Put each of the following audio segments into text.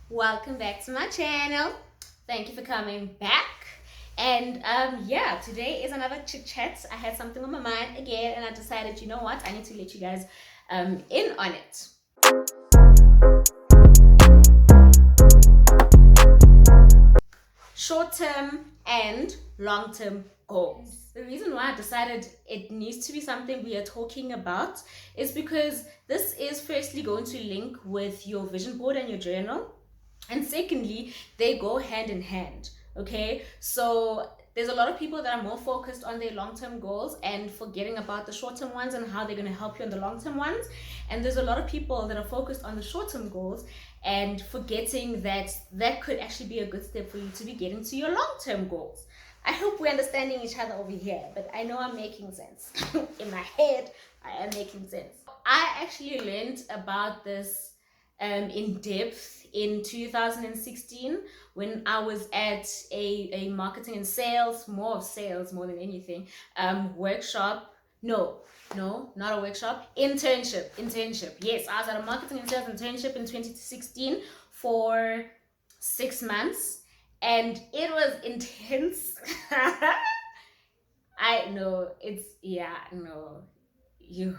Welcome back to my channel. Thank you for coming back. And yeah, today is another chit chat. I had something on my mind again, and I decided, you know what, I need to let you guys in on it. Short-term and long-term goals. The reason why I decided it needs to be something we are talking about is because this is firstly going to link with your vision board and your journal, and secondly, they go hand in hand. Okay, so there's a lot of people that are more focused on their long-term goals and forgetting about the short-term ones and how they're going to help you on the long-term ones, and there's a lot of people that are focused on the short-term goals and forgetting that that could actually be a good step for you to be getting to your long-term goals. I hope we're understanding each other over here, but I know I'm making sense. In my head, I am making sense. I actually learned about this in depth in 2016 when I was at a marketing and sales, more of sales more than anything, workshop. No, not a workshop. Internship. Yes, I was at a marketing and sales internship in 2016 for 6 months, and it was intense. I know it's yeah, no, you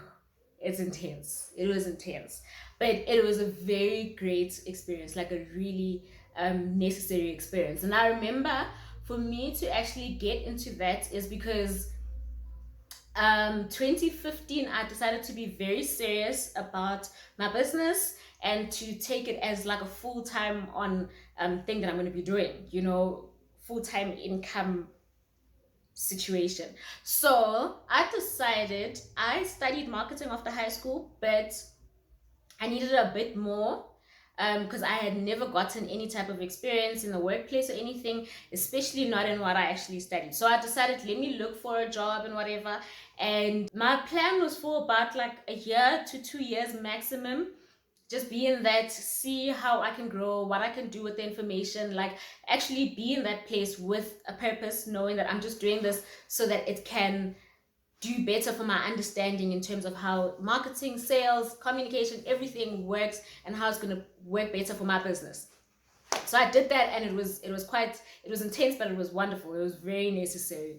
it's intense. It was intense, but it was a very great experience, like a really necessary experience. And I remember for me to actually get into that is because 2015 I decided to be very serious about my business and to take it as like a full-time on thing that I'm going to be doing, full-time income situation. So I studied marketing after high school, but I needed a bit more because I had never gotten any type of experience in the workplace or anything, especially not in what I actually studied. So I decided, let me look for a job and whatever. And my plan was for about like a year to 2 years maximum. Just be in that, see how I can grow, what I can do with the information, like actually be in that place with a purpose, knowing that I'm just doing this so that it can do better for my understanding in terms of how marketing, sales, communication, everything works and how it's going to work better for my business. So I did that, and it was intense, but it was wonderful. It was very necessary.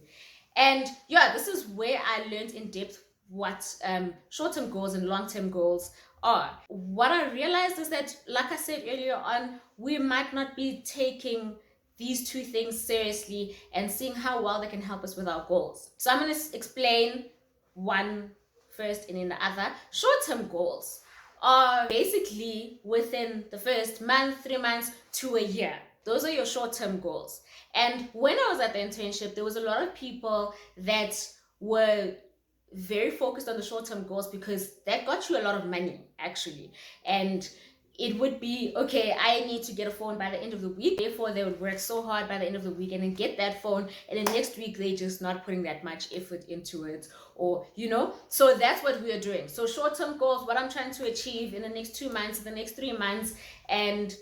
And yeah, this is where I learned in depth what short-term goals and long-term goals are. What I realized is that, like I said earlier on, we might not be taking these two things seriously and seeing how well they can help us with our goals. So I'm going to explain one first and then the other. Short-term goals are basically within the first month, 3 months to a year. Those are your short-term goals. And when I was at the internship, there was a lot of people that were very focused on the short-term goals because that got you a lot of money actually. And it would be, okay, I need to get a phone by the end of the week. Therefore, they would work so hard by the end of the week and then get that phone. And then next week, they just not putting that much effort into it. Or, so that's what we are doing. So short-term goals, what I'm trying to achieve in the next 2 months, the next 3 months, and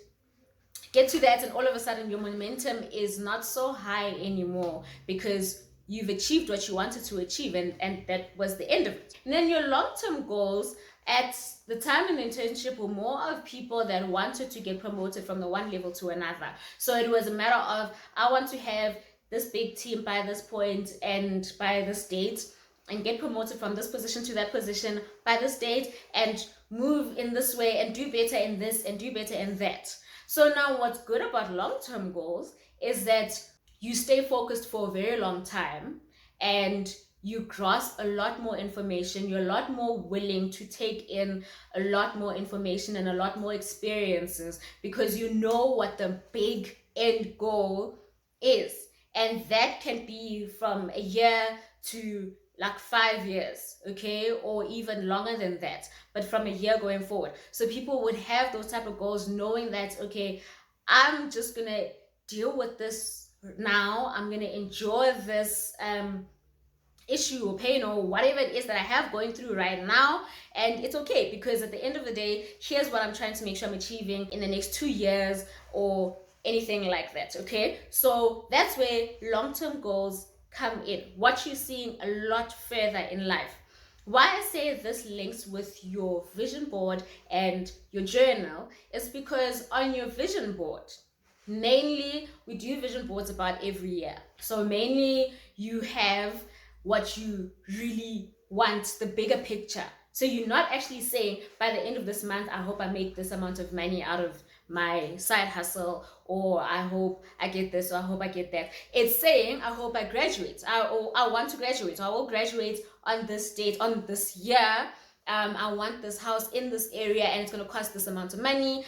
get to that. And all of a sudden, your momentum is not so high anymore because you've achieved what you wanted to achieve, and that was the end of it. And then your long-term goals at the time in the internship were more of people that wanted to get promoted from the one level to another. So it was a matter of, I want to have this big team by this point and by this date, and get promoted from this position to that position by this date, and move in this way and do better in this and do better in that. So now what's good about long-term goals is that you stay focused for a very long time, and you grasp a lot more information. You're a lot more willing to take in a lot more information and a lot more experiences because you know what the big end goal is. And that can be from a year to like 5 years, okay, or even longer than that, but from a year going forward. So people would have those type of goals, knowing that, okay, I'm just gonna deal with this now. I'm gonna enjoy this issue or pain or whatever it is that I have going through right now, and it's okay because at the end of the day, here's what I'm trying to make sure I'm achieving in the next 2 years or anything like that. Okay, so that's where long-term goals come in, what you're seeing a lot further in life. Why I say this links with your vision board and your journal is because on your vision board, mainly we do vision boards about every year. So mainly you have what you really want, the bigger picture. So you're not actually saying by the end of this month, I hope I make this amount of money out of my side hustle, or I hope I get this, or I hope I get that. It's saying I hope I graduate, or I want to graduate, or I will graduate on this date, on this year. I want this house in this area and it's going to cost this amount of money.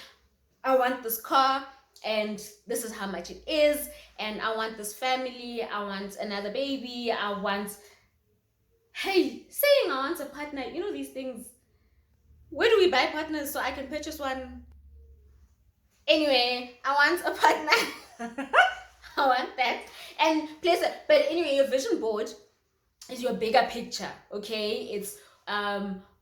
I want this car and this is how much it is. And I want this family. I want another baby. I want, hey, saying I want a partner, you know, these things. Where do we buy partners so I can purchase one? Anyway, I want a partner. I want that. And place it. But anyway, your vision board is your bigger picture, okay? It's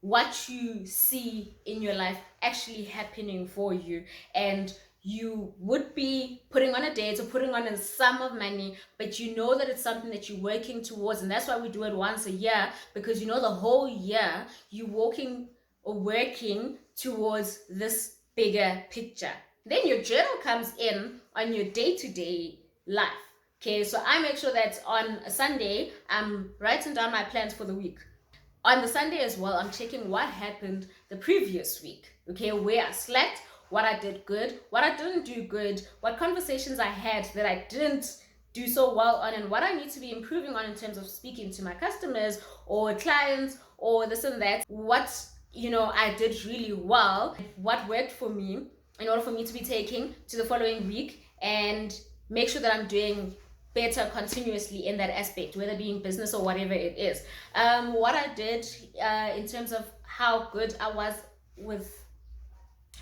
what you see in your life actually happening for you, and you would be putting on a date or putting on a sum of money, but you know that it's something that you're working towards, and that's why we do it once a year, because you know the whole year you're walking or working towards this bigger picture. Then your journal comes in on your day-to-day life. Okay, so I make sure that on a Sunday, I'm writing down my plans for the week. On the Sunday as well, I'm checking what happened the previous week. Okay, where I slept, what I did good, what I didn't do good, what conversations I had that I didn't do so well on, and what I need to be improving on in terms of speaking to my customers or clients or this and that. What, you know, I did really well, what worked for me in order for me to be taking to the following week, and make sure that I'm doing better continuously in that aspect, whether being business or whatever it is. What I did in terms of how good I was with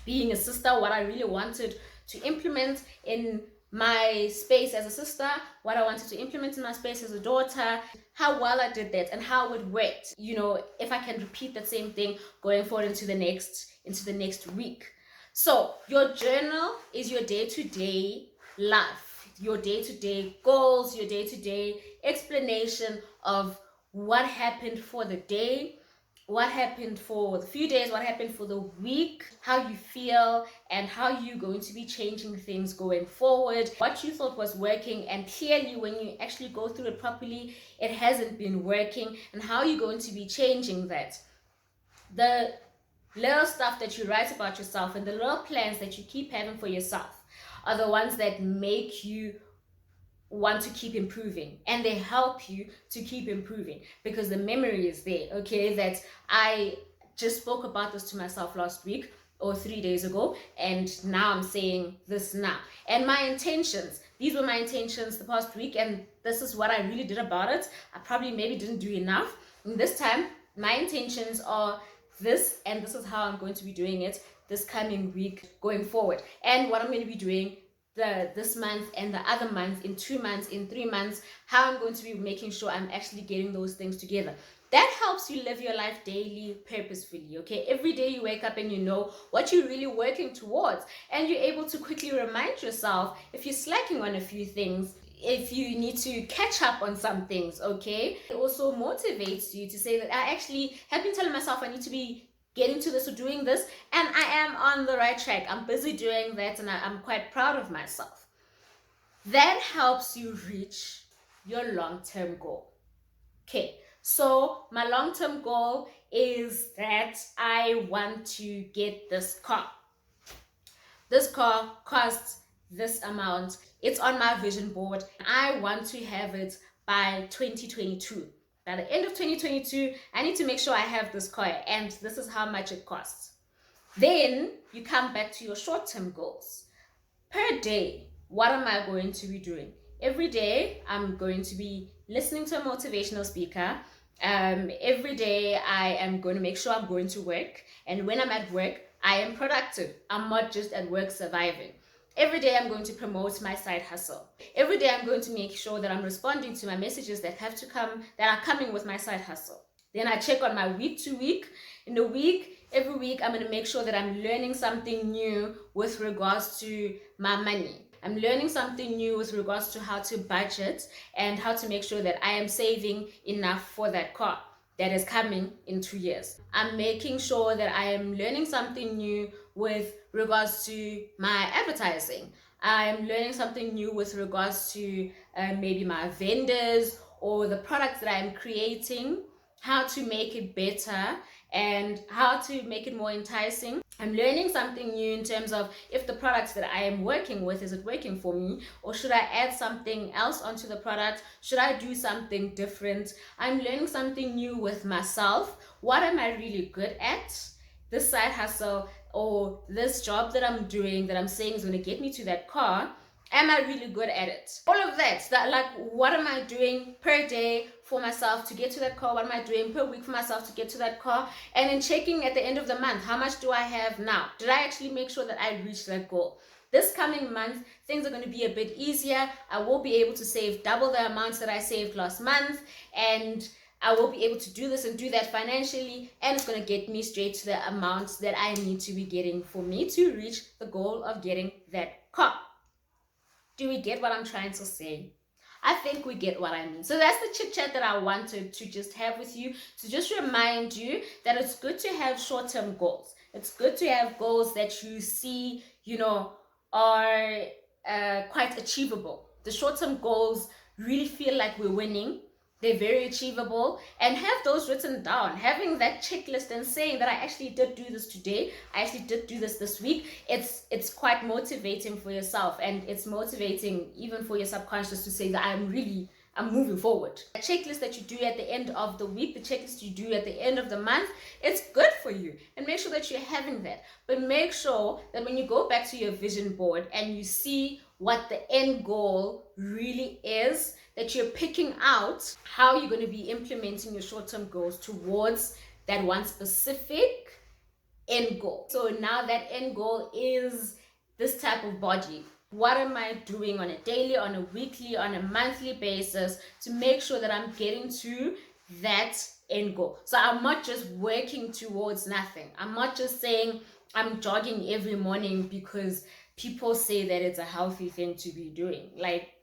being a sister, what I really wanted to implement in my space as a sister, what I wanted to implement in my space as a daughter, how well I did that and how it worked. You know, if I can repeat that same thing going forward into the next week. So your journal is your day-to-day life, your day-to-day goals, your day-to-day explanation of what happened for the day, what happened for the few days, what happened for the week, how you feel, and how you're going to be changing things going forward, what you thought was working, and clearly when you actually go through it properly, it hasn't been working, and how you're going to be changing that. The little stuff that you write about yourself and the little plans that you keep having for yourself are the ones that make you want to keep improving, and they help you to keep improving because the memory is there. Okay, that I just spoke about this to myself last week or 3 days ago, and now I'm saying this now. And my intentions, these were my intentions the past week, and this is what I really did about it. I probably maybe didn't do enough. And this time my intentions are this, and this is how I'm going to be doing it this coming week going forward, and what I'm going to be doing this month and the other month, in 2 months, in 3 months, how I'm going to be making sure I'm actually getting those things together. That helps you live your life daily purposefully. Okay, every day you wake up and you know what you're really working towards, and you're able to quickly remind yourself if you're slacking on a few things, if you need to catch up on some things. Okay, it also motivates you to say that I actually have been telling myself I need to be getting to this or doing this, and I am on the right track. I'm busy doing that, and I'm quite proud of myself. That helps you reach your long-term goal. Okay, so my long-term goal is that I want to get this car. This car costs this amount. It's on my vision board. I want to have it by 2022. By the end of 2022, I need to make sure I have this car, and this is how much it costs. Then you come back to your short-term goals. Per day, what am I going to be doing? Every day, I'm going to be listening to a motivational speaker. Every day, I am going to make sure I'm going to work. And when I'm at work, I am productive. I'm not just at work surviving. Every day I'm going to promote my side hustle. Every day I'm going to make sure that I'm responding to my messages that have to come, that are coming with my side hustle. Then I check on my week to week. In the week, every week I'm going to make sure that I'm learning something new with regards to my money. I'm learning something new with regards to how to budget and how to make sure that I am saving enough for that car. that is coming in 2 years. I'm making sure that I am learning something new with regards to my advertising. I'm learning something new with regards to maybe my vendors or the products that I'm creating, how to make it better and how to make it more enticing. I'm learning something new in terms of if the products that I am working with, is it working for me? Or should I add something else onto the product? Should I do something different? I'm learning something new with myself. What am I really good at? This side hustle or this job that I'm doing that I'm saying is going to get me to that car, am I really good at it? All of that, like what am I doing per day for myself to get to that car? What am I doing per week for myself to get to that car? And then checking at the end of the month, how much do I have now? Did I actually make sure that I reached that goal? This coming month, things are going to be a bit easier. I will be able to save double the amounts that I saved last month, and I will be able to do this and do that financially, and it's going to get me straight to the amounts that I need to be getting for me to reach the goal of getting that car. Do we get what I'm trying to say? I think we get what I mean. So that's the chit chat that I wanted to just have with you, to just remind you that it's good to have short-term goals. It's good to have goals that you see, are quite achievable. The short-term goals really feel like we're winning. They're very achievable, and have those written down, having that checklist and saying that I actually did do this today, I actually did do this week. It's quite motivating for yourself, and it's motivating even for your subconscious to say that I'm moving forward. The checklist that you do at the end of the week, the checklist you do at the end of the month, it's good for you, and make sure that you're having that. But make sure that when you go back to your vision board and you see what the end goal really is, that you're picking out how you're going to be implementing your short-term goals towards that one specific end goal. So now that end goal is this type of body. What am I doing on a daily, on a weekly, on a monthly basis to make sure that I'm getting to that end goal? So I'm not just working towards nothing. I'm not just saying I'm jogging every morning because people say that it's a healthy thing to be doing. Like,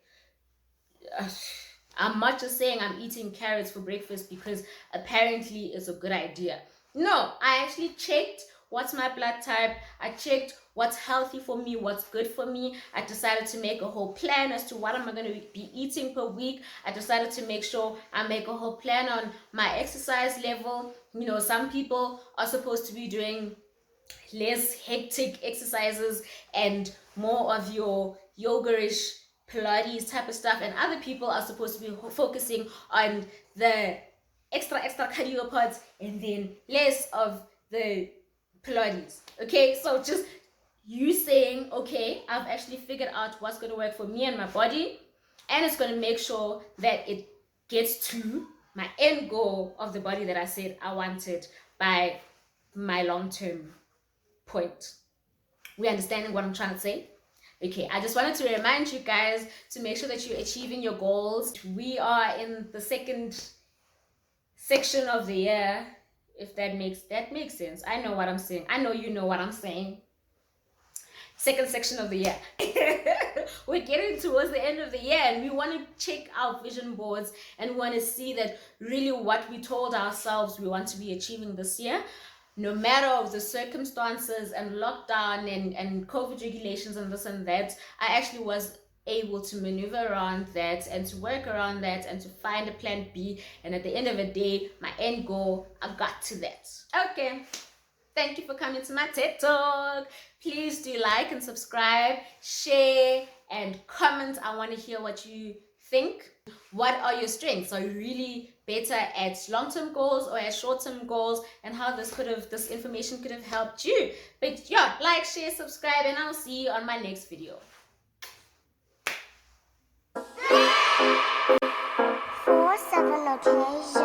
I'm not just saying I'm eating carrots for breakfast because apparently it's a good idea. No, I actually checked what's my blood type. I checked what's healthy for me, what's good for me. I decided to make a whole plan as to what am I going to be eating per week. I decided to make sure I make a whole plan on my exercise level. Some people are supposed to be doing less hectic exercises and more of your yoga-ish Pilates type of stuff, and other people are supposed to be focusing on the extra cardio parts and then less of the Pilates. Okay, so just you saying, okay, I've actually figured out what's going to work for me and my body, and it's going to make sure that it gets to my end goal of the body that I said I wanted by my long-term point. We understanding what I'm trying to say? Okay, I just wanted to remind you guys to make sure that you're achieving your goals. We are in the second section of the year, if that makes sense. I know what I'm saying. I know you know what I'm saying. Second section of the year. We're getting towards the end of the year, and we want to check our vision boards, and we want to see that really what we told ourselves we want to be achieving this year, no matter of the circumstances and lockdown and COVID regulations and this and that, I actually was able to maneuver around that and to work around that and to find a plan B. And at the end of the day, my end goal, I got to that. Okay. Thank you for coming to my TED Talk. Please do like and subscribe, share, and comment. I want to hear what you think. What are your strengths? Are you really better at long-term goals or at short-term goals, and how this information could have helped you? But yeah, like, share, subscribe, and I'll see you on my next video. For 7 occasions.